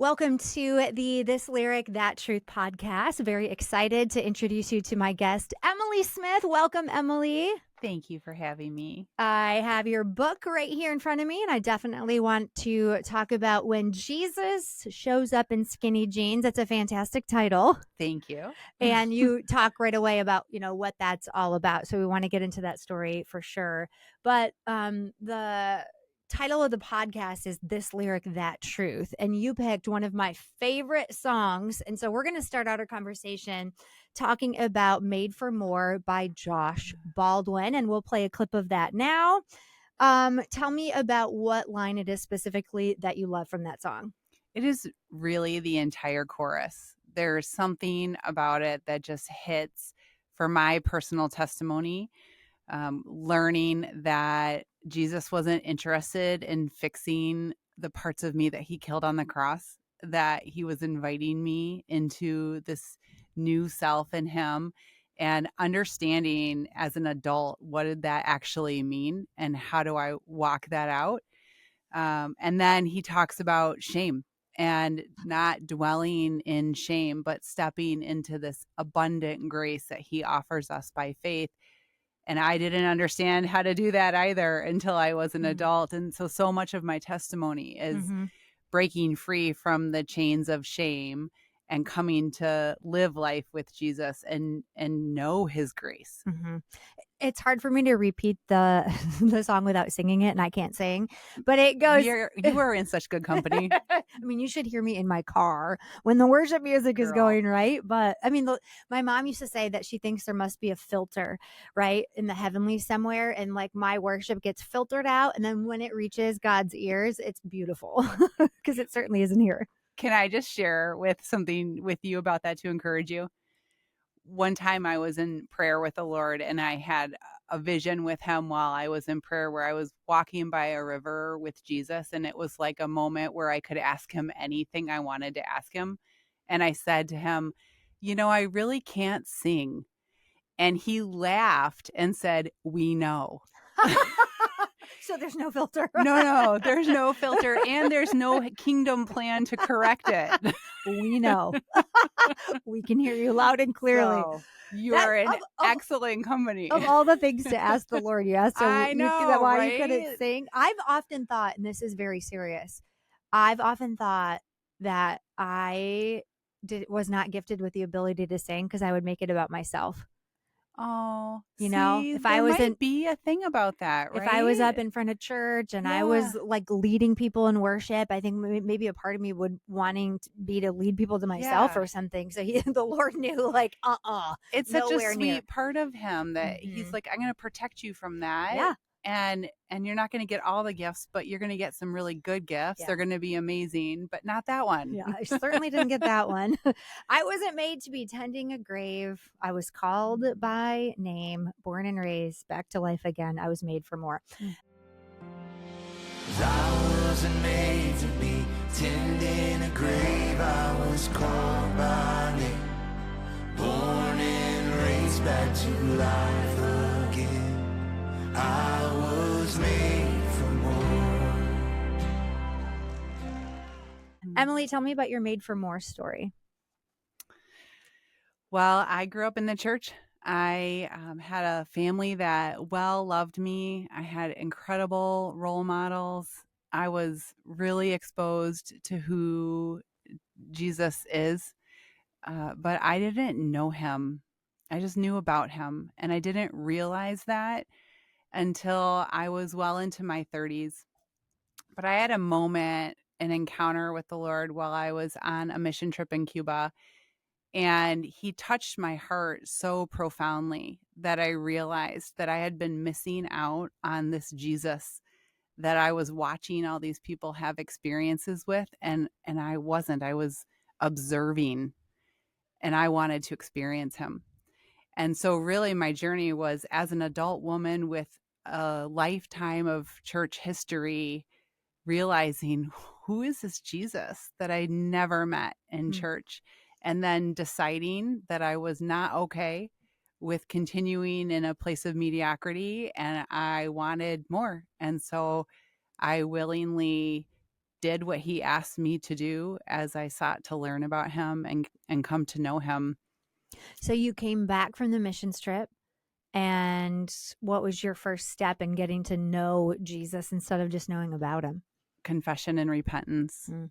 Welcome to the This Lyric, That Truth podcast. Very excited to introduce you to my guest, Emily Smith. Welcome, Emily. Thank you for having me. I have your book right here in front of me, and I definitely want to talk about When Jesus Shows Up in Skinny Jeans. That's a fantastic title. Thank you. And you talk right away about, what that's all about. So we want to get into that story for sure. But the title of the podcast is This Lyric, That Truth. And you picked one of my favorite songs. And so we're going to start out our conversation talking about Made for More by Josh Baldwin. And we'll play a clip of that now. Tell me about what line it is specifically that you love from that song. It is really the entire chorus. There's something about it that just hits for my personal testimony. Learning that Jesus wasn't interested in fixing the parts of me that he killed on the cross, that he was inviting me into this new self in him, and understanding as an adult, what did that actually mean and how do I walk that out? And then he talks about shame and not dwelling in shame, but stepping into this abundant grace that he offers us by faith. And I didn't understand how to do that either until I was an adult. And so much of my testimony is breaking free from the chains of shame and coming to live life with Jesus and know his grace. It's hard for me to repeat the song without singing it, and I can't sing, but it goes. You are in such good company. I mean, you should hear me in my car when the worship music is going, right? But I mean, my mom used to say that she thinks there must be a filter, right, in the heavenly somewhere, and like my worship gets filtered out, and then when it reaches God's ears, it's beautiful because it certainly isn't here. Can I just share something with you about that to encourage you? One time I was in prayer with the Lord, and I had a vision with him while I was in prayer where I was walking by a river with Jesus. And it was like a moment where I could ask him anything I wanted to ask him. And I said to him, I really can't sing. And he laughed and said, "We know." So there's no filter. No, there's no filter, and there's no kingdom plan to correct it. We know. We can hear you loud and clearly. So you are in excellent company. Of all the things to ask the Lord, yes. So I know, why right? you couldn't sing. I've often thought, and this is very serious, I've often thought that I was not gifted with the ability to sing because I would make it about myself. Oh, if I was be a thing about that, right? If I was up in front of church and I was like leading people in worship, I think maybe a part of me would wanting to lead people to myself or something. So the Lord knew, like, it's such a sweet part of him that he's like, I'm going to protect you from that. Yeah. And you're not going to get all the gifts, but you're going to get some really good gifts. Yeah. They're going to be amazing, but not that one. Yeah, I certainly didn't get that one. I wasn't made to be tending a grave. I was called by name, born and raised, back to life again. I was made for more. I wasn't made to be tending a grave. I was called by name, born and raised back to life again. I was made for more. Emily, tell me about your Made for More story. Well, I grew up in the church. I had a family that loved me. I had incredible role models. I was really exposed to who Jesus is, but I didn't know him. I just knew about him, and I didn't realize that until I was well into my 30s. But I had an encounter with the Lord while I was on a mission trip in Cuba. And he touched my heart so profoundly that I realized that I had been missing out on this Jesus that I was watching all these people have experiences with. And I wasn't. I was observing, and I wanted to experience him. And so really my journey was as an adult woman with a lifetime of church history, realizing, who is this Jesus that I never met in church? And then deciding that I was not okay with continuing in a place of mediocrity, and I wanted more. And so I willingly did what he asked me to do as I sought to learn about him and come to know him. So you came back from the mission trip, and what was your first step in getting to know Jesus instead of just knowing about him? Confession and repentance. Mm.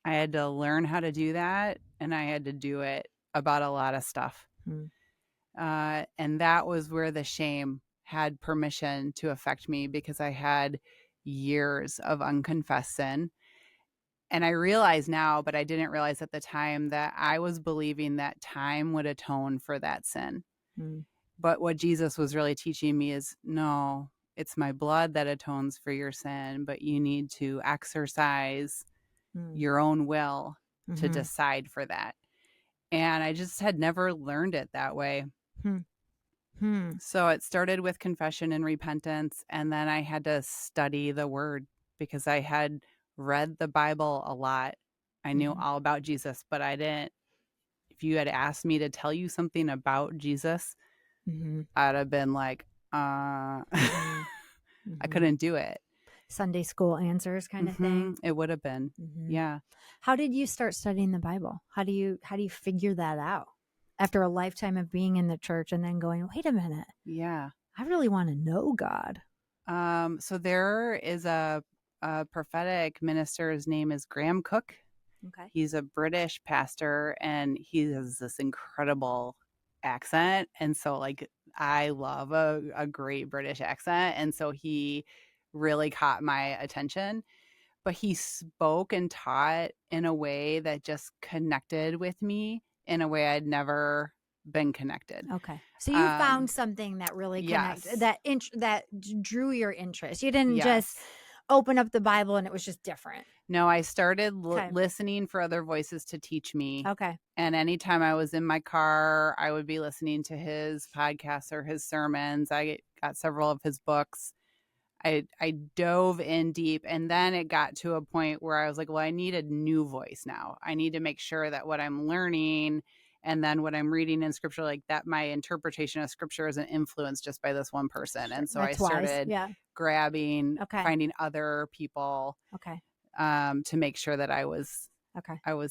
I had to learn how to do that, and I had to do it about a lot of stuff. Mm. And that was where the shame had permission to affect me, because I had years of unconfessed sin. And I realize now, but I didn't realize at the time, that I was believing that time would atone for that sin. Mm. But what Jesus was really teaching me is, no, it's my blood that atones for your sin, but you need to exercise your own will to Mhm. decide for that. And I just had never learned it that way. So it started with confession and repentance, and then I had to study the word, because I had read the Bible a lot. I knew all about Jesus, but I didn't. If you had asked me to tell you something about Jesus, I'd have been like, I couldn't do it. Sunday school answers kind of thing. It would have been. Yeah. How did you start studying the Bible? How do you figure that out after a lifetime of being in the church and then going, wait a minute, Yeah. I really want to know God? So there is a prophetic minister. His name is Graham Cook. Okay. He's a British pastor, and he has this incredible accent. And so, like, I love a great British accent. And so he really caught my attention. But he spoke and taught in a way that just connected with me in a way I'd never been connected. Okay. So you found something that really connected, Yes. that drew your interest. You didn't just Yes. open up the Bible and it was just different. No, I started Okay. listening for other voices to teach me. Okay. And anytime I was in my car, I would be listening to his podcasts or his sermons. I got several of his books. I dove in deep, and then it got to a point where I was like, well, I need a new voice now. I need to make sure that what I'm learning and then what I'm reading in scripture, like that, my interpretation of scripture isn't influenced just by this one person. And so That's I started wise. grabbing, Okay. finding other people Okay. to make sure that I was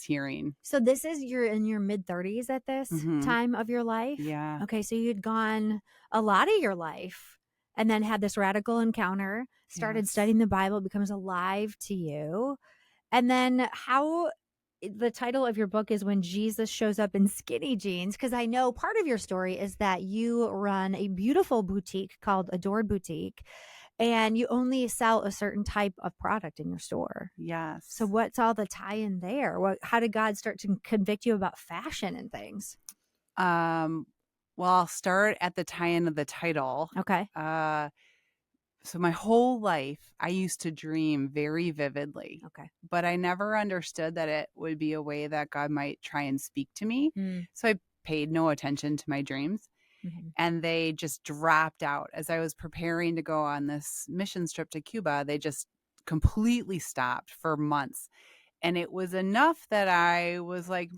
hearing. So this is, you're in your mid 30s at this time of your life? Yeah. Okay. So you'd gone a lot of your life and then had this radical encounter, started studying the Bible, becomes alive to you. And then how the title of your book is When Jesus Shows Up in Skinny Jeans, because I know part of your story is that you run a beautiful boutique called AdoredBoutique, and you only sell a certain type of product in your store. Yes. So what's all the tie-in there? How did God start to convict you about fashion and things? Well, I'll start at the tie-in of the title. Okay. So my whole life, I used to dream very vividly. Okay. But I never understood that it would be a way that God might try and speak to me. So I paid no attention to my dreams. And they just dropped out. As I was preparing to go on this mission trip to Cuba, they just completely stopped for months. And it was enough that I was like,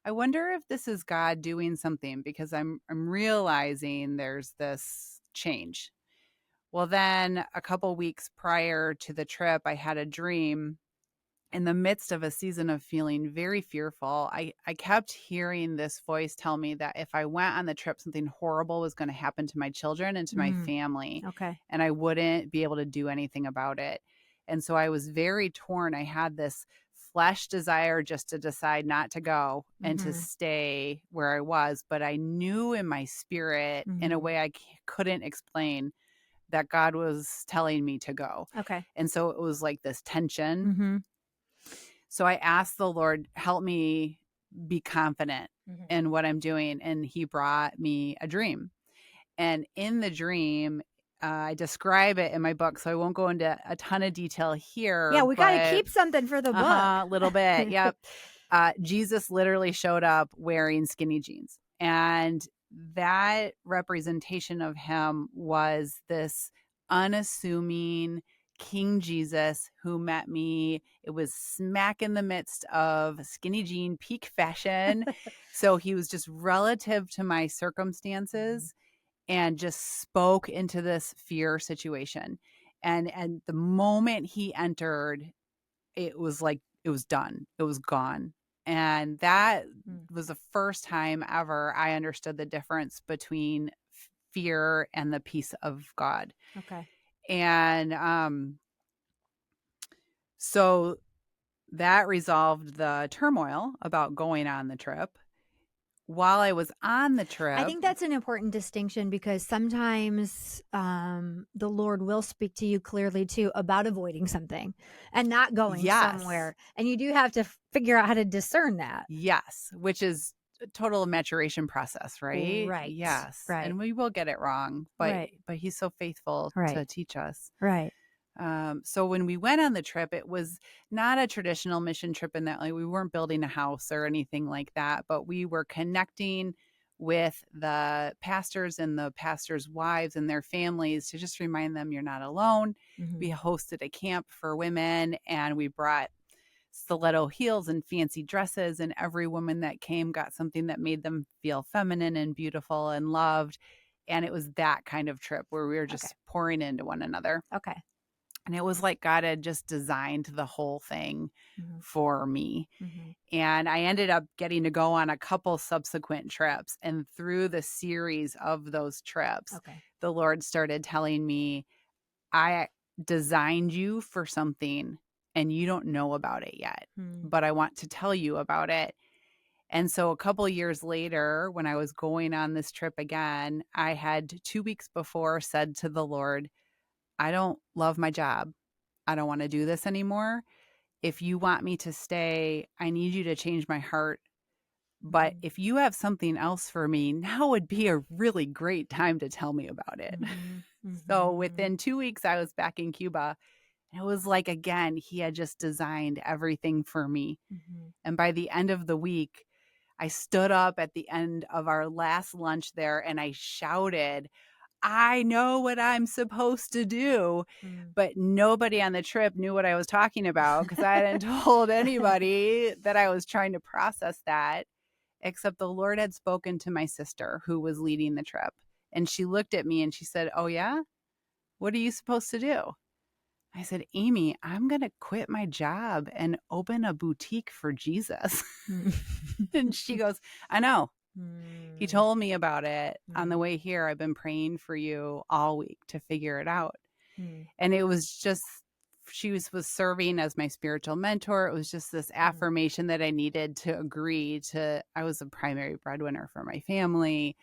I wonder if this is God doing something, because I'm realizing there's this change. Well, then a couple weeks prior to the trip, I had a dream in the midst of a season of feeling very fearful. I kept hearing this voice tell me that if I went on the trip, something horrible was going to happen to my children and to my family. Okay. And I wouldn't be able to do anything about it. And so I was very torn. I had this flesh desire just to decide not to go and to stay where I was. But I knew in my spirit, in a way I couldn't explain, that God was telling me to go. Okay. And so it was like this tension. So I asked the Lord, help me be confident in what I'm doing. And he brought me a dream. And in the dream, I describe it in my book, so I won't go into a ton of detail here. Yeah, we got to keep something for the book. A little bit. Yep. Jesus literally showed up wearing skinny jeans. And that representation of him was this unassuming King Jesus who met me. It was smack in the midst of skinny jean peak fashion. So he was just relative to my circumstances and just spoke into this fear situation. And the moment he entered, it was like, it was done. It was gone. And that was the first time ever I understood the difference between fear and the peace of God. Okay. And so that resolved the turmoil about going on the trip. While I was on the trip, I think that's an important distinction, because sometimes the Lord will speak to you clearly too about avoiding something and not going somewhere. And you do have to figure out how to discern that. Yes, which is a total maturation process, right? Right. Yes. Right. And we will get it wrong, but Right. he's so faithful Right. to teach us. Right. So when we went on the trip, it was not a traditional mission trip in that, like, we weren't building a house or anything like that, but we were connecting with the pastors and the pastors' wives and their families to just remind them you're not alone. We hosted a camp for women, and we brought stiletto heels and fancy dresses, and every woman that came got something that made them feel feminine and beautiful and loved. And it was that kind of trip where we were just pouring into one another. Okay. And it was like God had just designed the whole thing for me. And I ended up getting to go on a couple subsequent trips. And through the series of those trips, the Lord started telling me, I designed you for something and you don't know about it yet, but I want to tell you about it. And so a couple of years later, when I was going on this trip again, I had 2 weeks before said to the Lord, I don't love my job. I don't want to do this anymore. If you want me to stay, I need you to change my heart. But if you have something else for me, now would be a really great time to tell me about it. So within 2 weeks, I was back in Cuba. And it was like, again, he had just designed everything for me. And by the end of the week, I stood up at the end of our last lunch there and I shouted, I know what I'm supposed to do. But nobody on the trip knew what I was talking about, because I hadn't told anybody that I was trying to process that, except the Lord had spoken to my sister who was leading the trip. And she looked at me and she said, oh, yeah? What are you supposed to do? I said, Amy, I'm going to quit my job and open a boutique for Jesus. And she goes, I know. He told me about it on the way here. I've been praying for you all week to figure it out. And it was just, she was serving as my spiritual mentor. It was just this affirmation that I needed to agree to. I was a primary breadwinner for my family.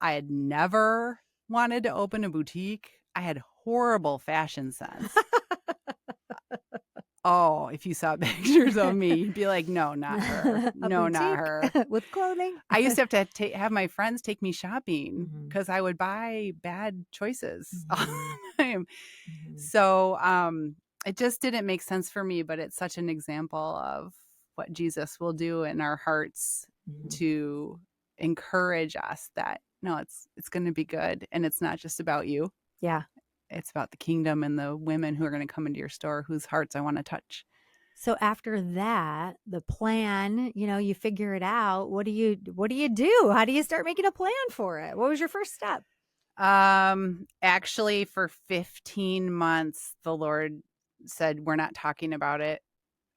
I had never wanted to open a boutique. I had horrible fashion sense. Oh, if you saw pictures of me, you'd be like, no, not her. No, not her. With clothing. I used to have to have my friends take me shopping because I would buy bad choices all the time. So it just didn't make sense for me, but it's such an example of what Jesus will do in our hearts to encourage us that, no, it's going to be good. And it's not just about you. Yeah. It's about the kingdom and the women who are going to come into your store whose hearts I want to touch. So after that, the plan, you figure it out. What do you do? How do you start making a plan for it? What was your first step? Actually, for 15 months, the Lord said, we're not talking about it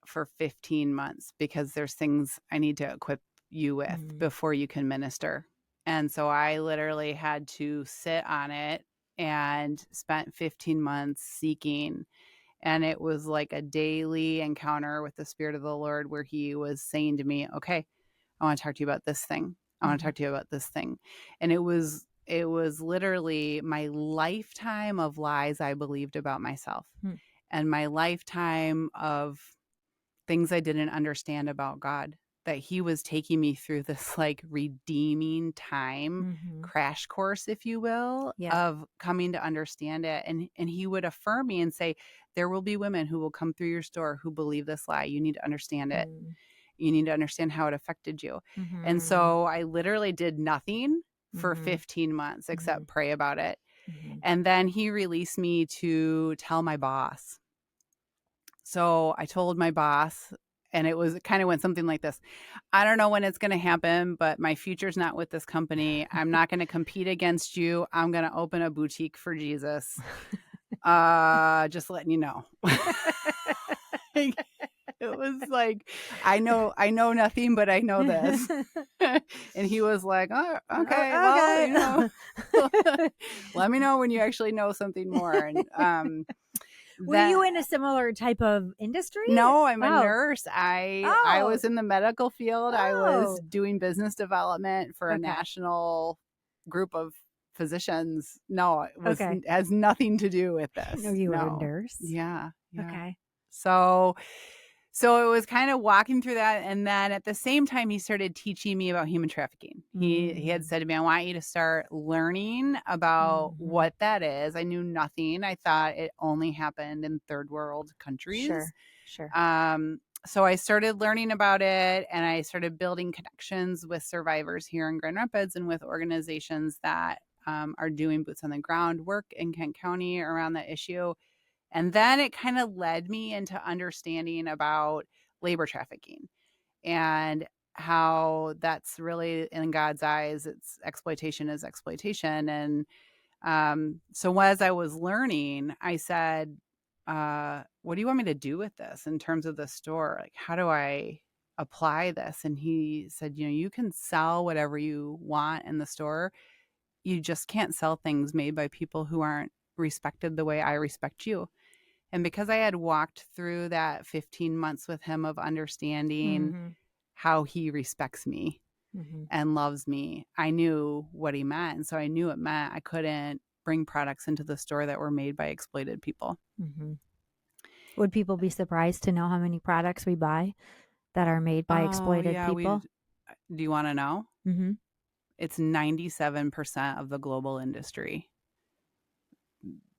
for 15 months because there's things I need to equip you with before you can minister. And so I literally had to sit on it and spent 15 months seeking. And it was like a daily encounter with the Spirit of the Lord where he was saying to me, okay, I want to talk to you about this thing. I want to talk to you about this thing. And it was literally my lifetime of lies I believed about myself and my lifetime of things I didn't understand about God, that he was taking me through this like redeeming time crash course, if you will, of coming to understand it. And he would affirm me and say, there will be women who will come through your store who believe this lie. You need to understand it. You need to understand how it affected you. And so I literally did nothing for 15 months except pray about it. And then he released me to tell my boss. So I told my boss, and it kind of went something like this. I don't know when it's going to happen, but my future's not with this company. I'm not going to compete against you. I'm going to open a boutique for Jesus. Just letting you know. It was like, I know nothing, but I know this. And he was like, oh, okay, well, let me know when you actually know something more. And were you in a similar type of industry? No, I'm a nurse. I Oh. was in the medical field. I was Oh. doing business development for a Okay. national group of physicians. No, it was Okay. has nothing to do with this. No, you were a No. nurse? Yeah. Okay. So it was kind of walking through that, and then at the same time, he started teaching me about human trafficking. He had said to me, "I want you to start learning about what that is." I knew nothing. I thought it only happened in third world countries. Sure. So I started learning about it, and I started building connections with survivors here in Grand Rapids and with organizations that are doing boots on the ground work in Kent County around that issue. And then it kind of led me into understanding about labor trafficking and how that's really, in God's eyes, it's exploitation is exploitation. And so as I was learning, I said, what do you want me to do with this in terms of the store? Like, how do I apply this? And he said, you can sell whatever you want in the store. You just can't sell things made by people who aren't respected the way I respect you. And because I had walked through that 15 months with him of understanding how he respects me and loves me, I knew what he meant. And so I knew it meant I couldn't bring products into the store that were made by exploited people. Would people be surprised to know how many products we buy that are made by exploited people? Do you want to know? It's 97% of the global industry.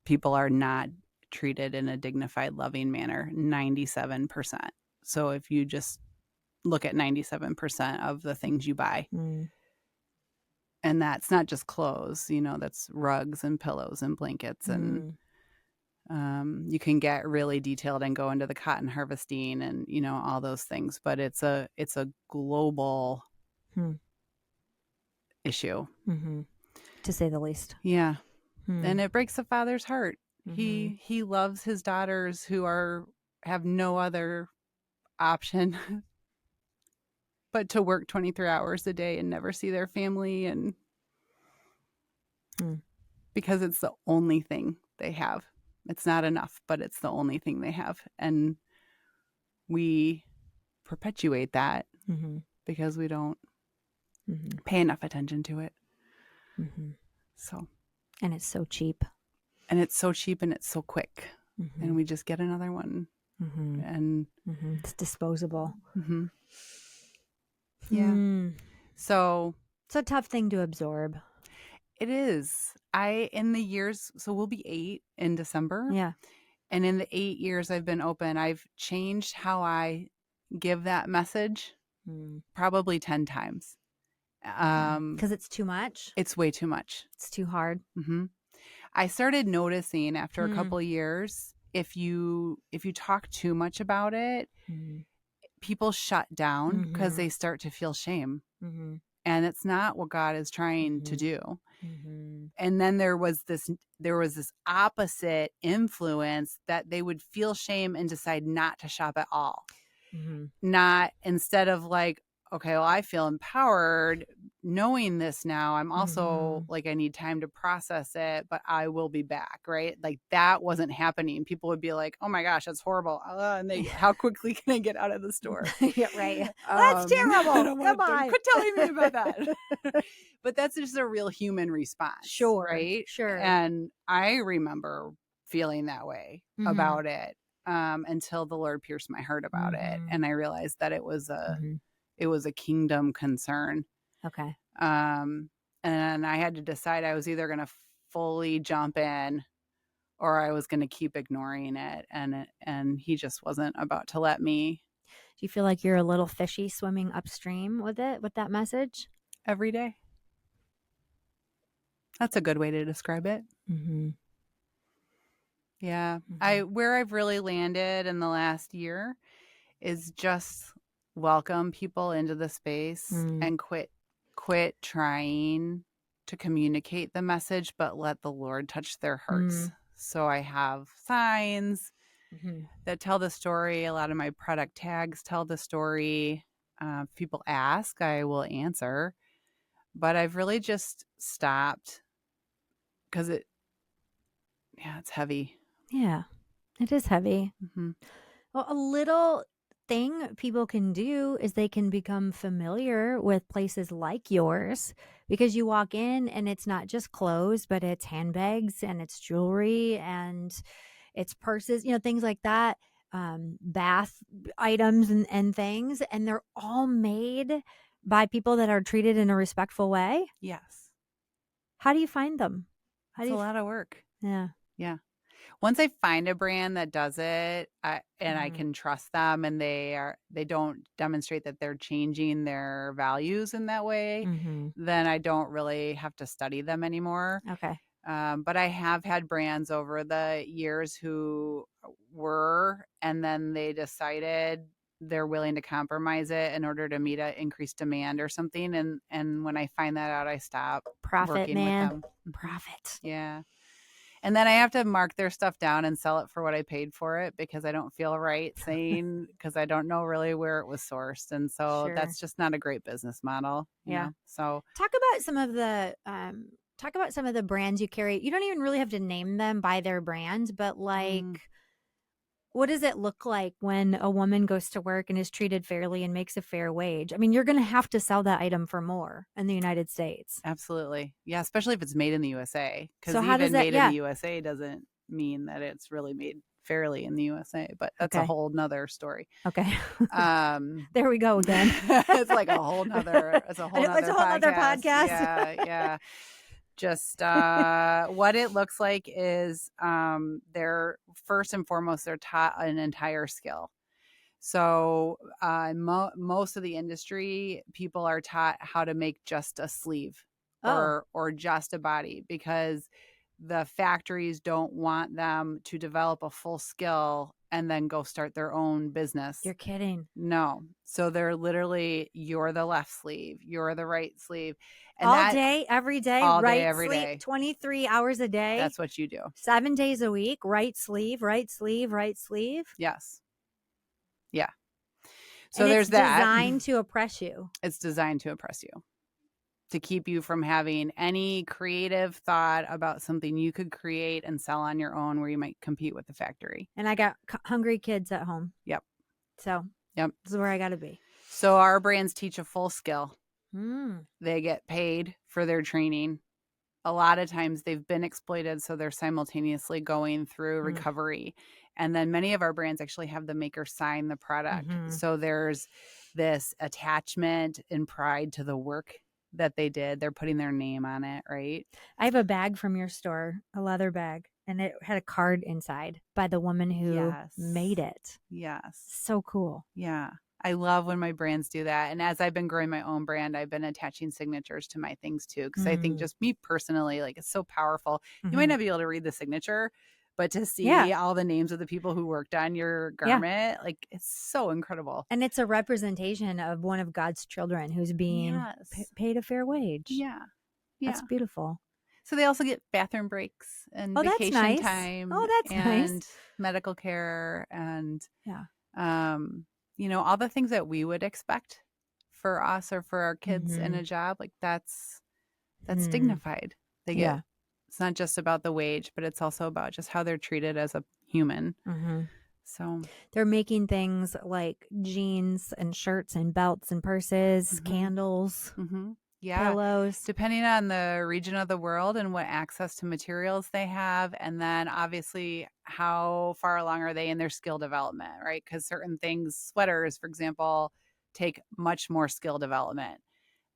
People are not treated in a dignified, loving manner. 97%. So if you just look at 97% of the things you buy, and that's not just clothes, that's rugs and pillows and blankets, and you can get really detailed and go into the cotton harvesting and all those things, but it's a global issue, to say the least. Yeah. And it breaks the father's heart. He loves his daughters who have no other option but to work 23 hours a day and never see their family, and because it's the only thing they have. It's not enough, but it's the only thing they have. And we perpetuate that because we don't pay enough attention to it. So, and it's so cheap. And it's so cheap and it's so quick. And we just get another one. And it's disposable. Yeah. So it's a tough thing to absorb. It is. In the years, so we'll be 8 in December. Yeah. And in the 8 years I've been open, I've changed how I give that message probably 10 times. Because it's too much? It's way too much. It's too hard. I started noticing after a couple of years, if you talk too much about it, people shut down because they start to feel shame. And it's not what God is trying to do. And then there was this opposite influence that they would feel shame and decide not to shop at all. Not, instead of like, okay, well, I feel empowered knowing this now. I'm also like, I need time to process it, but I will be back, right? Like, that wasn't happening. People would be like, oh my gosh, that's horrible. And how quickly can I get out of the store? Yeah, right. That's terrible. Come on. Quit telling me about that. But that's just a real human response. Sure. Right? Sure. And I remember feeling that way about it until the Lord pierced my heart about it. And I realized that it was a kingdom concern. Okay. And I had to decide I was either going to fully jump in or I was going to keep ignoring it. And he just wasn't about to let me. Do you feel like you're a little fishy swimming upstream with that message? Every day. That's a good way to describe it. Yeah. Where I've really landed in the last year is just welcome people into the space and quit trying to communicate the message, but let the Lord touch their hearts. So I have signs that tell the story. A lot of my product tags tell the story. If people ask, I will answer. But I've really just stopped because it's heavy. Yeah, it is heavy. Mm-hmm. Well, a little thing people can do is they can become familiar with places like yours, because you walk in and it's not just clothes, but it's handbags and it's jewelry and it's purses, things like that, bath items and things. And they're all made by people that are treated in a respectful way. Yes. How do you find them? It's a lot of work. Yeah. Yeah. Once I find a brand that does it, I can trust them, and they don't demonstrate that they're changing their values in that way, then I don't really have to study them anymore. Okay. But I have had brands over the years who were, and then they decided they're willing to compromise it in order to meet an increased demand or something. And when I find that out, I stop working with them. Profit. Yeah. And then I have to mark their stuff down and sell it for what I paid for it, because I don't feel right saying, because I don't know really where it was sourced. And so that's just not a great business model. You know? So talk about some of the brands you carry. You don't even really have to name them by their brand, but what does it look like when a woman goes to work and is treated fairly and makes a fair wage? I mean, you're going to have to sell that item for more in the United States. Absolutely. Yeah, especially if it's made in the USA. Because how does that, made in the USA doesn't mean that it's really made fairly in the USA, but that's a whole nother story. Okay. There we go again. It's like a whole nother podcast. Yeah. Just what it looks like is they're first and foremost, they're taught an entire skill. So most of the industry, people are taught how to make just a sleeve or just a body, because the factories don't want them to develop a full skill and then go start their own business. You're kidding. No. So they're literally, you're the left sleeve, you're the right sleeve. And all day, every day, all right day, every sleeve, day. 23 hours a day. That's what you do. 7 days a week, right sleeve, right sleeve, right sleeve. Yes. Yeah. So and there's that. It's designed to oppress you. It's designed to oppress you, to keep you from having any creative thought about something you could create and sell on your own, where you might compete with the factory. And I got hungry kids at home. Yep. So this is where I got to be. So our brands teach a full skill. Mm. They get paid for their training. A lot of times they've been exploited, so they're simultaneously going through recovery. And then many of our brands actually have the maker sign the product. So there's this attachment and pride to the work that they did. They're putting their name on it, right? I have a bag from your store, a leather bag, and it had a card inside by the woman who made it. Yes. So cool. Yeah. I love when my brands do that. And as I've been growing my own brand, I've been attaching signatures to my things too. Because I think, just me personally, like, it's so powerful. You might not be able to read the signature, but to see all the names of the people who worked on your garment, like, it's so incredible. And it's a representation of one of God's children who's being paid a fair wage. Yeah. That's beautiful. So they also get bathroom breaks and vacation time. Oh, that's nice. And medical care and all the things that we would expect for us or for our kids in a job, like that's dignified. They get, it's not just about the wage, but it's also about just how they're treated as a human. So they're making things like jeans and shirts and belts and purses, candles, pillows. Depending on the region of the world and what access to materials they have. And then obviously how far along are they in their skill development, right? Because certain things, sweaters, for example, take much more skill development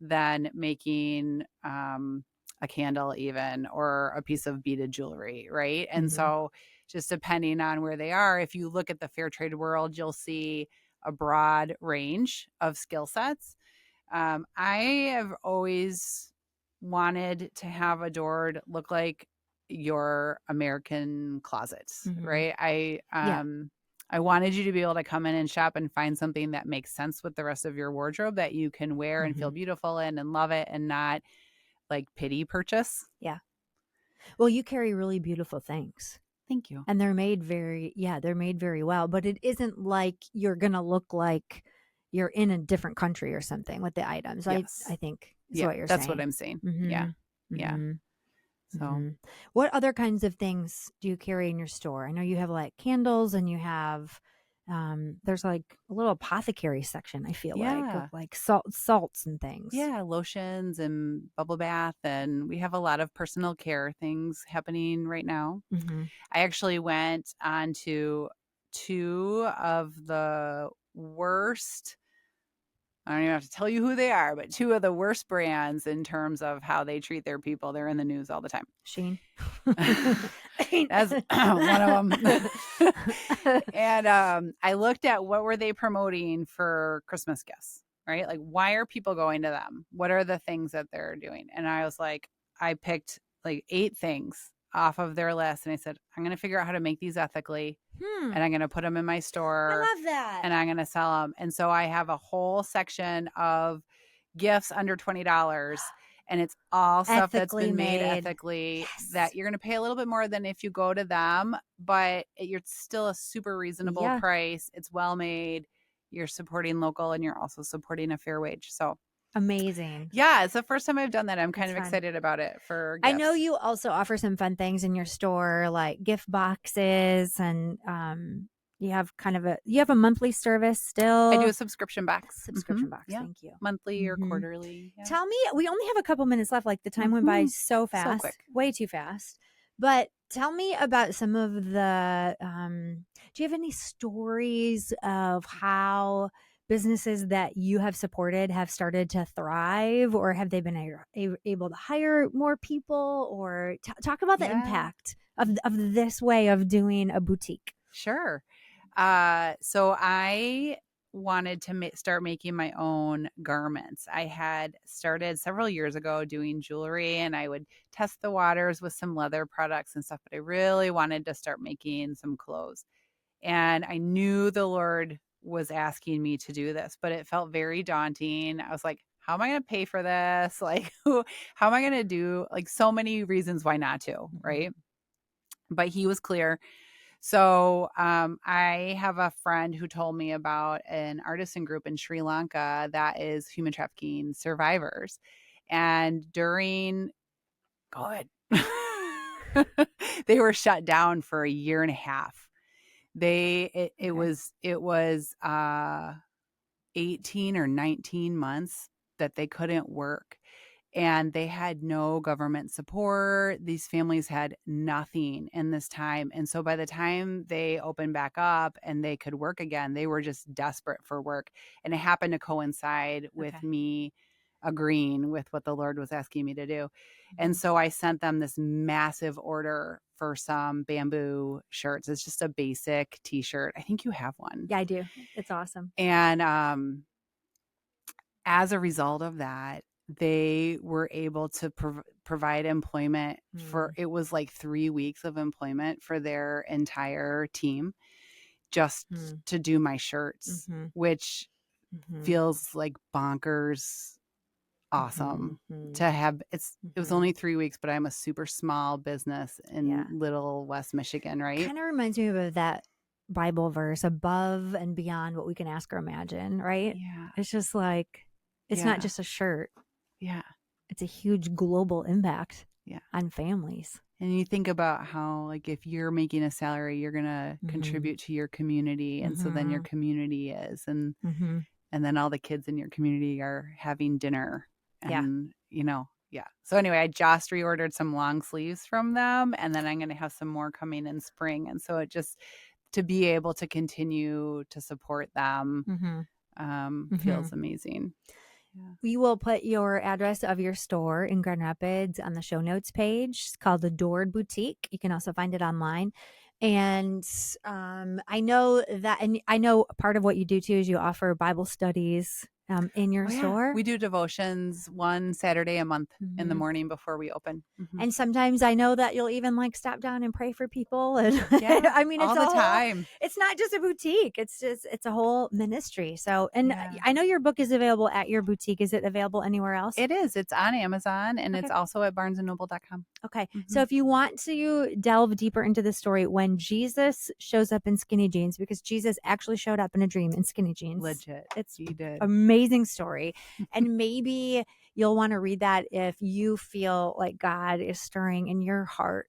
than making a candle even, or a piece of beaded jewelry, right? And so just depending on where they are, if you look at the fair trade world, you'll see a broad range of skill sets. I have always wanted to have Adored look like your American closets, right? I wanted you to be able to come in and shop and find something that makes sense with the rest of your wardrobe, that you can wear and feel beautiful in and love it, and not like pity purchase. Yeah. Well, you carry really beautiful things. Thank you. And they're made very well, but it isn't like you're going to look like you're in a different country or something with the items. Yes. I think is Yeah, what you're that's saying. what I'm saying. Mhm. Yeah. Yeah. Mhm. So Mhm. What other kinds of things do you carry in your store? I know you have like candles and you have there's like a little apothecary section, I feel like, yeah. of like salts and things. Yeah, lotions and bubble bath, and we have a lot of personal care things happening right now. Mhm. I actually went on to two of the worst, I don't even have to tell you who they are, but two of the worst brands in terms of how they treat their people. They're in the news all the time. Sheen. That's one of them. And I looked at what were they promoting for Christmas gifts, right? Like, why are people going to them? What are the things that they're doing? And I was like, I picked like 8 things off of their list. And I said, I'm going to figure out how to make these ethically. And I'm going to put them in my store. I love that. And I'm going to sell them. And so I have a whole section of gifts under $20. And it's all stuff that's Ethically been made made. ethically Yes. that you're going to pay a little bit more than if you go to them, but you're still a super reasonable Yeah. price. It's well made. You're supporting local and you're also supporting a fair wage. So Amazing. yeah, it's the first time I've done that. I'm kind That's of fun. excited about it for I gifts. know you also offer some fun things in your store, like gift boxes, and you have a monthly service still. I do a subscription box. Subscription box. Yeah. Thank you. Monthly or Mhm. quarterly. Yeah. Tell me, we only have a couple minutes left. Like the time went by so fast, quick. way too fast. But tell me about some of the. Do you have any stories of how businesses that you have supported have started to thrive, or have they been able to hire more people, or talk about the Yeah. impact of this way of doing a boutique? Sure. So I wanted to start making my own garments. I had started several years ago doing jewelry, and I would test the waters with some leather products and stuff, but I really wanted to start making some clothes. And I knew the Lord was asking me to do this, but it felt very daunting. I was like, how am I going to pay for this? Like, how am I going to do, like, so many reasons why not to, right? But he was clear. So I have a friend who told me about an artisan group in Sri Lanka that is human trafficking survivors. And during COVID, they were shut down for a year and a half. It was 18 or 19 months that they couldn't work. And they had no government support. These families had nothing in this time. And so by the time they opened back up and they could work again, they were just desperate for work. And it happened to coincide with me agreeing with what the Lord was asking me to do. And so I sent them this massive order for some bamboo shirts. It's just a basic t-shirt. I think you have one. Yeah, I do. It's awesome. And as a result of that, they were able to provide employment for, it was like 3 weeks of employment for their entire team just to do my shirts, which feels like bonkers awesome to have. It was only 3 weeks, but I'm a super small business in Little West Michigan, right? Kind of reminds me of that Bible verse, above and beyond what we can ask or imagine, right? Yeah. It's just like, it's not just a shirt. Yeah. It's a huge global impact on families. And you think about how, like, if you're making a salary, you're going to contribute to your community. And so then your community is, and then all the kids in your community are having dinner. And, So anyway, I just reordered some long sleeves from them, and then I'm going to have some more coming in spring. And so it just, to be able to continue to support them feels amazing. Yeah. We will put your address of your store in Grand Rapids on the show notes page. It's called AdoredBoutique. You can also find it online. And I know part of what you do too is you offer Bible studies in your Oh, yeah. store? We do devotions one Saturday a month in the Mhm. morning before we open. Mhm. And sometimes I know that you'll even like stop down and pray for people. And Yeah, I mean, all the time. it's not just a boutique. It's a whole ministry. So, and Yeah. I know your book is available at your boutique. Is it available anywhere else? It is. It's on Amazon, and Okay. it's also at barnesandnoble.com. Okay. Mhm. So if you want to delve deeper into the story, when Jesus shows up in skinny jeans, because Jesus actually showed up in a dream in skinny jeans. Legit. It's He did. amazing story. And maybe you'll want to read that if you feel like God is stirring in your heart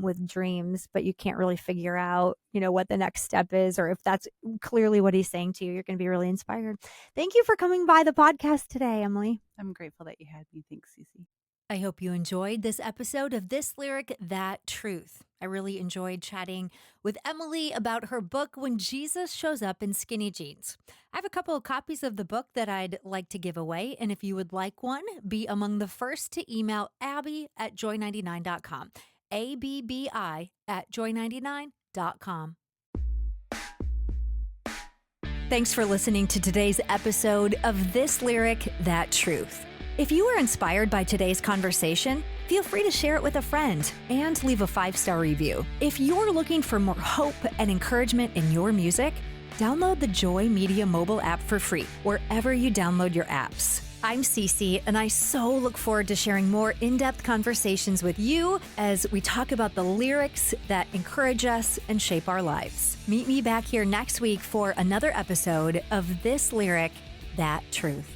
with dreams, but you can't really figure out, what the next step is, or if that's clearly what he's saying to you. You're going to be really inspired. Thank you for coming by the podcast today, Emily. I'm grateful that you had me. Thanks, Ceci. I hope you enjoyed this episode of This Lyric, That Truth. I really enjoyed chatting with Emily about her book, When Jesus Shows Up in Skinny Jeans. I have a couple of copies of the book that I'd like to give away, and if you would like one, be among the first to email abby@joy99.com. ABBI@joy99.com. Thanks for listening to today's episode of This Lyric, That Truth. If you were inspired by today's conversation, feel free to share it with a friend and leave a 5-star review. If you're looking for more hope and encouragement in your music, download the Joy Media mobile app for free wherever you download your apps. I'm Ceci, and I so look forward to sharing more in-depth conversations with you as we talk about the lyrics that encourage us and shape our lives. Meet me back here next week for another episode of This Lyric, That Truth.